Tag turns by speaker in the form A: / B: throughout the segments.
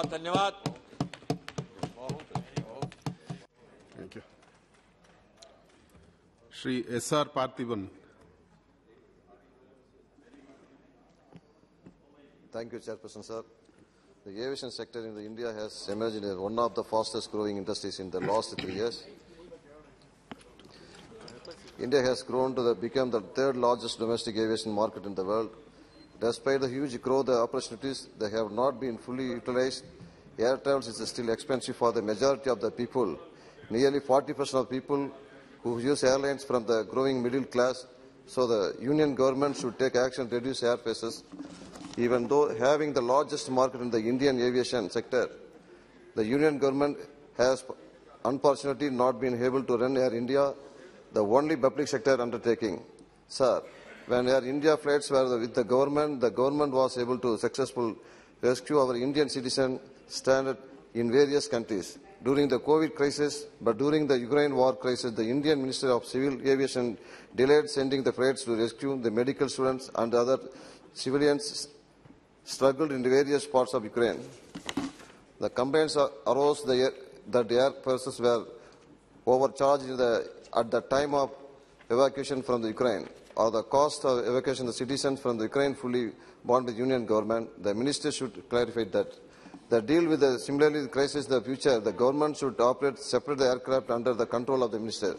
A: धन्यवाद।
B: Thank you. Shri S.R. Parthiban.
C: Thank you, Chairperson, sir. The aviation sector in India has emerged as one of the fastest growing industries in the last 3 years. India has grown to become the third largest domestic aviation market in the world. Despite the huge growth opportunities, they have not been fully utilized. Air travel is still expensive for the majority of the people. Nearly 40% of people who use airlines from the growing middle class. So the union government should take action to reduce air fares. Even though having the largest market in the Indian aviation sector, the union government has unfortunately not been able to run Air India, the only public sector undertaking. Sir, when Air India flights were with the government was able to successfully rescue our Indian citizens stranded in various countries during the COVID crisis, but during the Ukraine war crisis, the Indian Ministry of Civil Aviation delayed sending the flights to rescue the medical students and other civilians struggled in various parts of Ukraine. The complaints arose that the air forces were overcharged at the time of evacuation from the Ukraine, or the cost of evacuation of the citizens from the Ukraine fully borne by the union government. The minister should clarify that. The deal with the similarly crisis in the future, the government should operate separate the aircraft under the control of the minister.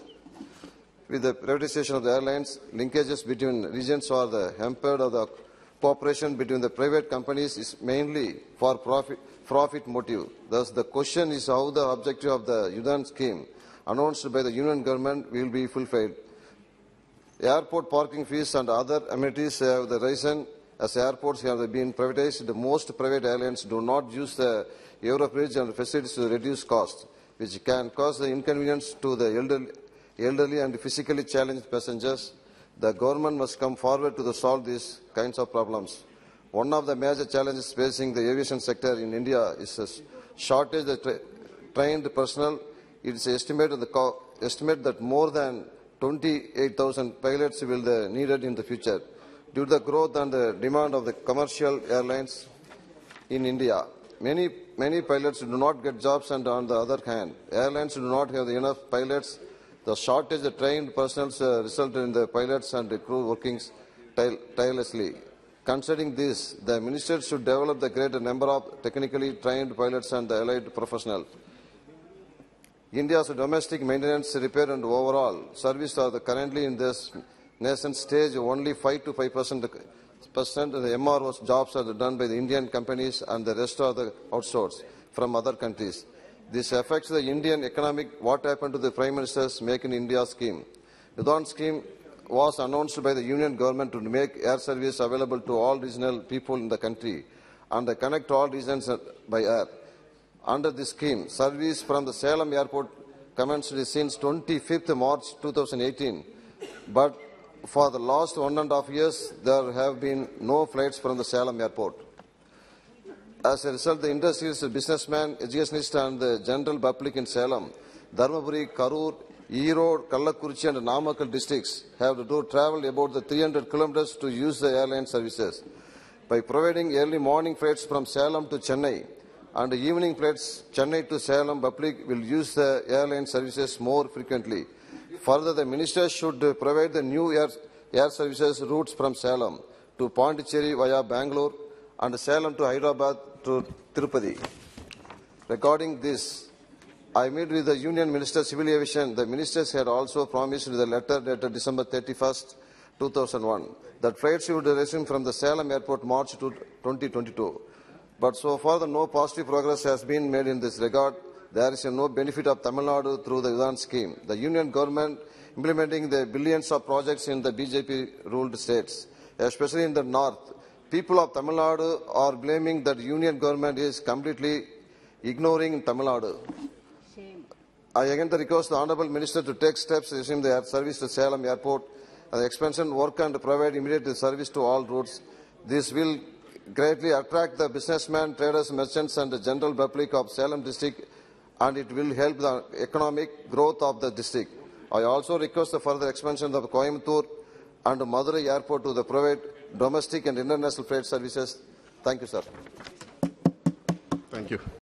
C: With the privatization of the airlines, linkages between regions are the hampered of the cooperation between the private companies is mainly for profit motive. Thus, the question is how the objective of the Udan scheme announced by the union government will be fulfilled. Airport parking fees and other amenities have risen as airports have been privatized. Most private airlines do not use the Eurobridge and facilities to reduce costs, which can cause the inconvenience to the elderly and physically challenged passengers. The government must come forward to solve these kinds of problems. One of the major challenges facing the aviation sector in India is a shortage of trained personnel. It is estimated that more than 28,000 pilots will be needed in the future. Due to the growth and the demand of the commercial airlines in India, many pilots do not get jobs, and on the other hand, airlines do not have enough pilots. The shortage of trained personnel resulted in the pilots and the crew working tirelessly. Considering this, the minister should develop the greater number of technically trained pilots and the allied professionals. India's domestic maintenance, repair and overall service are currently in this nascent stage. Only 5 to 5% of the MRO's jobs are done by the Indian companies, and the rest are outsourced from other countries. This affects the Indian economic. What happened to the Prime Minister's Make in India scheme? The Udan scheme was announced by the union government to make air service available to all regional people in the country and connect all regions by air. Under this scheme, service from the Salem airport commenced since 25th March 2018, but for the last 1.5 years, there have been no flights from the Salem airport. As a result, the industries, businessmen, educationists and the general public in Salem, Dharmaburi, Karur, Erode, Kallakurichi and Namakkal districts have to travel about the 300 kilometers to use the airline services. By providing early morning flights from Salem to Chennai and evening flights Chennai to Salem, public will use the airline services more frequently. Further, the minister should provide the new air services routes from Salem to Pondicherry via Bangalore and Salem to Hyderabad to Tirupati. Regarding this, I met with the Union Minister of Civil Aviation. The ministers had also promised with a letter dated December 31st, 2001, that flights would resume from the Salem airport March 2022. But so far, no positive progress has been made in this regard. There is no benefit of Tamil Nadu through the Udan scheme. The union government implementing the billions of projects in the BJP-ruled states, especially in the north. People of Tamil Nadu are blaming that union government is completely ignoring Tamil Nadu. I again request the Honourable Minister to take steps to resume the service to Salem Airport and the expansion work and provide immediate service to all routes. This will greatly attract the businessmen, traders, merchants and the general public of Salem district, and it will help the economic growth of the district. I also request the further expansion of Coimbatore and Madurai Airport to provide domestic and international freight services. Thank you, sir.
B: Thank you.